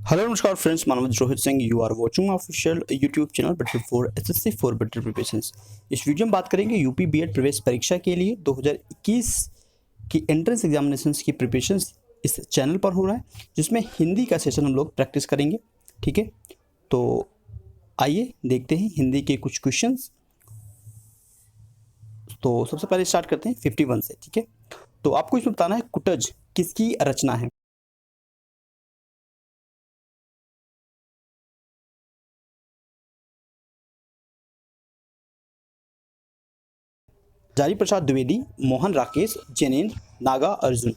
Hello नमस्कार friends, Manav Rohit Singh. You are watching official YouTube channel better for SSC for better preparations. इस वीडियो में बात करेंगे यूपी बीएड प्रवेश परीक्षा के लिए 2021 की एंट्रेंस एग्जामिनेशंस की प्रिपरेशंस इस चैनल पर हो रहा है, जिसमें हिंदी का सेशन हम लोग प्रैक्टिस करेंगे। ठीक है, तो आइए देखते हैं हिंदी के कुछ क्वेश्चंस। तो सबसे पहले स्टार्ट करते हैं 51 से। ठीक है, तो आपको इसमें बताना है कुटज किसकी रचना है। हजारी प्रसाद द्विवेदी, मोहन राकेश, जैनेन्द्र, नागा अर्जुन।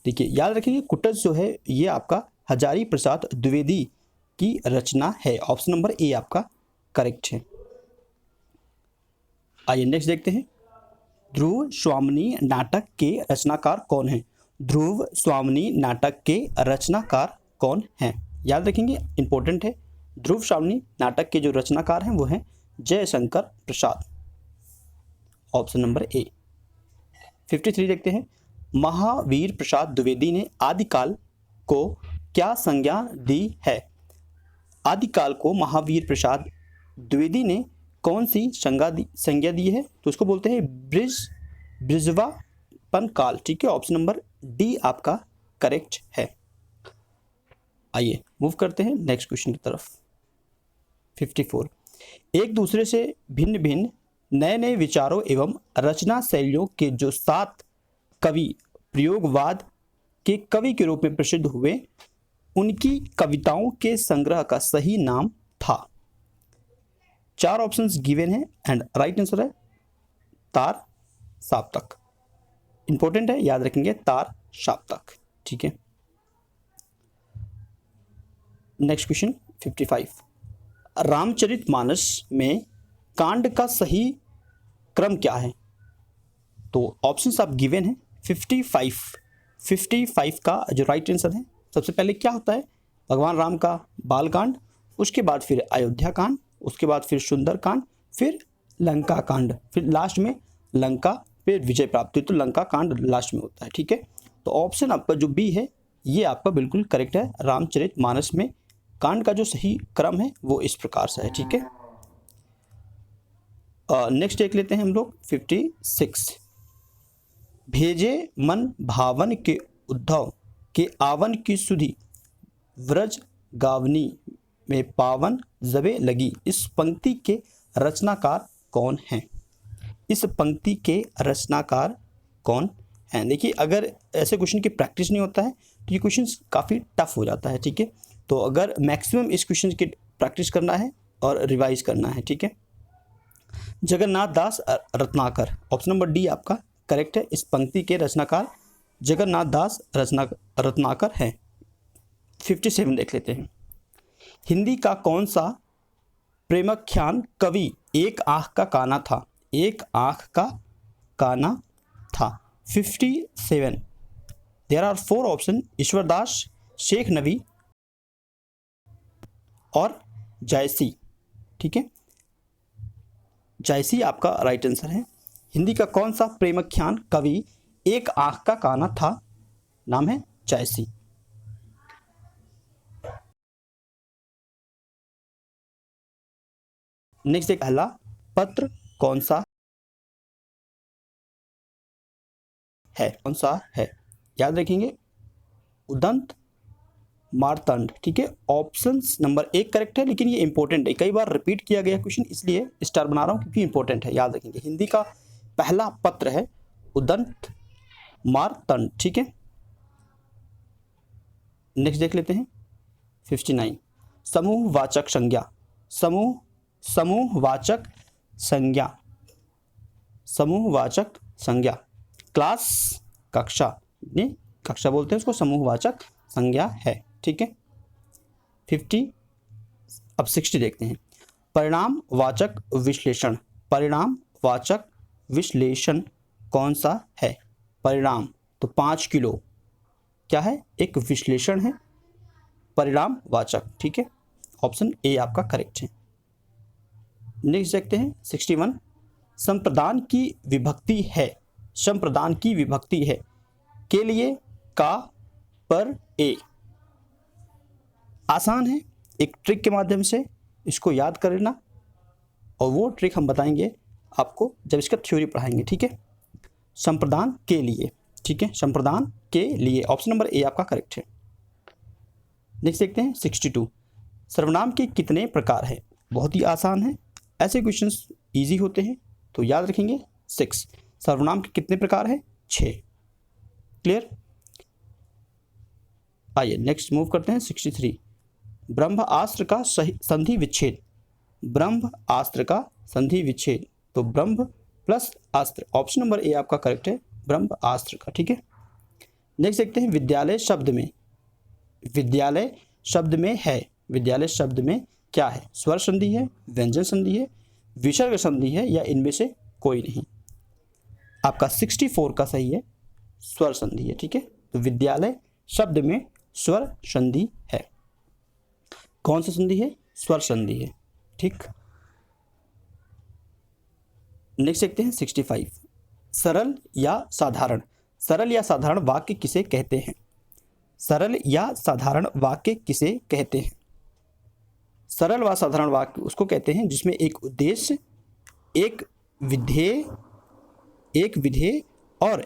देखिए, याद रखिए कुटज जो है ये आपका हजारी प्रसाद द्विवेदी की रचना है। ऑप्शन नंबर ए आपका करेक्ट है। आइए नेक्स्ट देखते हैं, ध्रुव स्वामिनी नाटक के रचनाकार कौन है। ध्रुव स्वामिनी नाटक के रचनाकार कौन है, याद रखेंगे, इंपॉर्टेंट है। ध्रुव स्वामिनी नाटक के जो रचनाकार हैं वो हैं Jaishankar Prasad. Option number A. 53 देखते हैं, महावीर प्रसाद द्विवेदी ने आदिकाल को क्या संज्ञा दी है। आदिकाल को महावीर प्रसाद द्विवेदी ने कौन सी संज्ञा दी है, तो उसको बोलते हैं ब्रिजवापन काल। ठीक है, ऑप्शन नंबर डी आपका करेक्ट है। आइए मूव करते हैं नेक्स्ट क्वेश्चन की तरफ। 54, एक दूसरे से भिन्न भिन्न नए नए विचारों एवं रचना शैलियों के जो 7 कवि प्रयोगवाद के कवि के रूप में प्रसिद्ध हुए, उनकी कविताओं के संग्रह का सही नाम था। 4 ऑप्शंस गिवन है एंड राइट आंसर है तार साप्तक। इंपॉर्टेंट है, याद रखेंगे तार साप्तक। ठीक है, नेक्स्ट क्वेश्चन 55, रामचरितमानस में कांड का सही क्रम क्या है। तो ऑप्शंस आप गिवन है। 55 का जो राइट आंसर है, सबसे पहले क्या होता है, भगवान राम का बाल कांड, उसके बाद फिर अयोध्या कांड, उसके बाद फिर सुंदर कांड, फिर लंका कांड, फिर लास्ट में लंका पे विजय प्राप्ति, तो लंका कांड लास्ट में होता है। ठीक है, तो ऑप्शन आपका जो बी है ये आपका बिल्कुल करेक्ट है। रामचरितमानस में कांड का जो सही क्रम है वो इस प्रकार से है। ठीक है, नेक्स्ट देख लेते हैं हम लोग 56, भेजे मन भावन के उद्धव के आवन की सुधि, व्रज गावनी में पावन जबे लगी। इस पंक्ति के रचनाकार कौन हैं। इस पंक्ति के रचनाकार कौन हैं। देखिए, अगर ऐसे क्वेश्चन की प्रैक्टिस नहीं होता है तो ये क्वेश्चन काफ़ी टफ हो जाता है। ठीक है, तो अगर मैक्सिमम इस क्वेश्चन की प्रैक्टिस करना है और रिवाइज करना है। ठीक है, जगन्नाथ दास रत्नाकर, ऑप्शन नंबर डी आपका करेक्ट है। इस पंक्ति के रचनाकार जगन्नाथ दास रत्नाकर हैं। 57 देख लेते हैं, हिंदी का कौन सा प्रेमाख्यान कवि एक आंख का काना था। एक आंख का काना था। 57, there are 4 option, Ishwardas, Sheikh Nabi और जायसी। ठीक है, जायसी आपका राइट आंसर है। हिंदी का कौन सा प्रेमाख्यान कवि एक आंख का काना था, नाम है जायसी। नेक्स्ट एक पहला पत्र कौन सा है, कौन सा है, याद रखेंगे उदंत मारतंड। ठीक है, ऑप्शन नंबर 1 करेक्ट है, लेकिन ये इंपॉर्टेंट है, कई बार रिपीट किया गया क्वेश्चन, इसलिए स्टार बना रहा हूं क्योंकि इंपॉर्टेंट है। याद रखेंगे हिंदी का पहला पत्र है उदंत मारतंड। ठीक है, नेक्स्ट देख लेते हैं 59, समूहवाचक संज्ञा। समूहवाचक संज्ञा, समूहवाचक संज्ञा, क्लास कक्षा, ने कक्षा बोलते हैं उसको, समूहवाचक संज्ञा है। ठीक है, 60 देखते हैं, परिणामवाचक विश्लेषण। परिणामवाचक विश्लेषण कौन सा है। परिणाम तो 5 किलो क्या है, एक विश्लेषण है, परिणामवाचक। ठीक है, ऑप्शन ए आपका करेक्ट है। नेक्स्ट देखते हैं 61, संप्रदान की विभक्ति है। संप्रदान की विभक्ति है के लिए का पर ए। आसान है, एक ट्रिक के माध्यम से इसको याद कर लेना, और वो ट्रिक हम बताएंगे आपको जब इसका थ्योरी पढ़ाएंगे, ठीक है। संप्रदान के लिए, ठीक है, संप्रदान के लिए, ऑप्शन नंबर ए आपका करेक्ट है। नेक्स्ट देखते हैं 62, सर्वनाम के कितने प्रकार हैं। बहुत ही आसान है, ऐसे क्वेश्चंस इजी होते हैं तो याद रखेंगे 6। सर्वनाम के कितने प्रकार हैं, 6। क्लियर। आइए नेक्स्ट मूव करते हैं 63, ब्रह्मास्त्र का संधि विच्छेद। ब्रह्मास्त्र का संधि विच्छेद, तो ब्रह्म प्लस अस्त्र, ऑप्शन नंबर ए आपका करेक्ट है, ब्रह्मास्त्र का, ठीक है। नेक्स्ट देखते हैं विद्यालय शब्द में, विद्यालय शब्द में है, विद्यालय शब्द में क्या है, स्वर संधि है, व्यंजन संधि है, विसर्ग संधि है, या इनमें से कोई नहीं। आपका 64 का सही है, स्वर संधि है, ठीक है। तो विद्यालय शब्द में स्वर संधि है। कौन सा संधि है, स्वर संधि है, ठीक। नेक्स्ट देखते हैं 65, सरल या साधारण। सरल या साधारण वाक्य किसे कहते हैं। सरल या साधारण वाक्य किसे कहते हैं। सरल व साधारण वाक्य उसको कहते हैं जिसमें एक उद्देश्य, एक विधेय और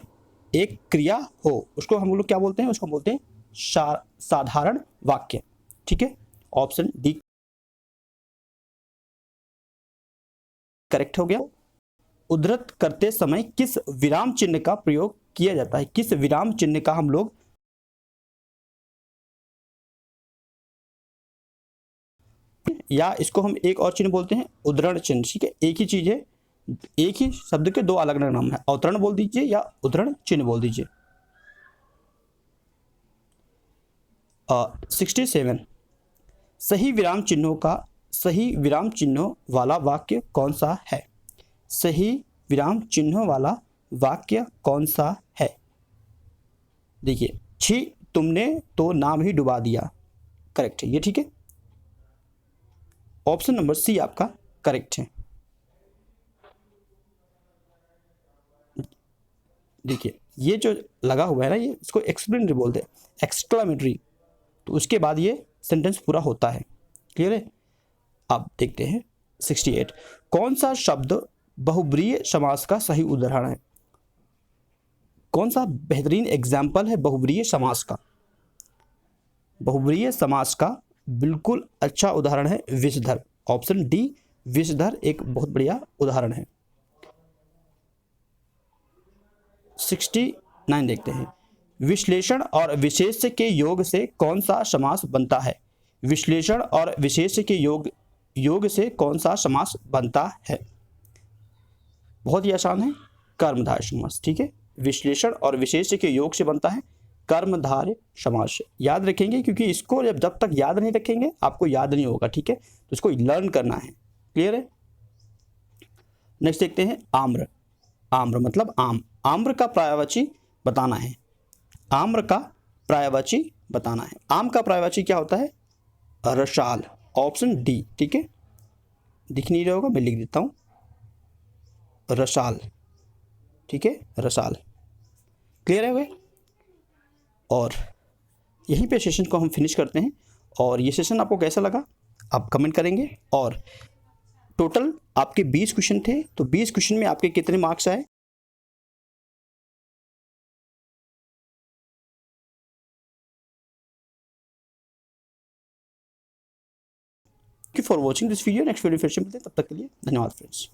एक क्रिया हो, उसको हम लोग क्या बोलते हैं, उसको बोलते हैं साधारण वाक्य, ठीक है। ऑप्शन डी करेक्ट हो गया। उद्धृत करते समय किस विराम चिन्ह का प्रयोग किया जाता है, किस विराम चिन्ह का हम लोग या इसको हम एक और चिन्ह बोलते हैं उद्धरण चिन्ह, ठीक है। एक ही चीज है, एक ही शब्द के दो अलग अलग नाम है, अवतरण बोल दीजिए या उद्धरण चिन्ह बोल दीजिए। 67, सही विराम चिन्हों वाला वाक्य कौन सा है। सही विराम चिन्हों वाला वाक्य कौन सा है। देखिए, छी तुमने तो नाम ही डुबा दिया, करेक्ट है ये, ठीक है। ऑप्शन नंबर सी आपका करेक्ट है। देखिए ये जो लगा हुआ है ना, ये इसको एक्सप्लेनेटरी बोलते हैं, एक्सक्लेमेटरी, तो उसके बाद ये सेंटेंस पूरा होता है। क्लियर है। अब देखते हैं 68, कौन सा शब्द बहुब्रीय समास का सही उदाहरण है। कौन सा बेहतरीन एग्जाम्पल है बहुब्रीय समास का। बहुब्रीय समास का बिल्कुल अच्छा उदाहरण है विषधर, ऑप्शन डी विषधर एक बहुत बढ़िया उदाहरण है। 69 देखते हैं, विश्लेषण और विशेष्य के योग से कौन सा समास बनता है। विश्लेषण और विशेष्य के योग से कौन सा समास बनता है। बहुत ही आसान है, कर्मधारय समास, ठीक है। विश्लेषण और विशेष्य के योग से बनता है कर्मधारय समास। याद रखेंगे क्योंकि इसको जब तक याद नहीं रखेंगे आपको याद नहीं होगा, ठीक है। तो इसको लर्न करना है। क्लियर है। नेक्स्ट देखते हैं आम्र। आम्र मतलब आम, आम्र का पर्यायवाची बताना है। आम्र का पर्यायवाची बताना है। आम का पर्यायवाची क्या होता है, रसाल, ऑप्शन डी, ठीक है। दिख नहीं रहा होगा, मैं लिख देता हूं, रसाल, ठीक है, रसाल। क्लियर है वे। और यहीं पे सेशन को हम फिनिश करते हैं। और ये सेशन आपको कैसा लगा आप कमेंट करेंगे। और टोटल आपके 20 क्वेश्चन थे, तो 20 क्वेश्चन में आपके कितने मार्क्स आए। For watching this video, next video फिर से मिलते हैं, तब तक के लिए धन्यवाद फ्रेंड्स।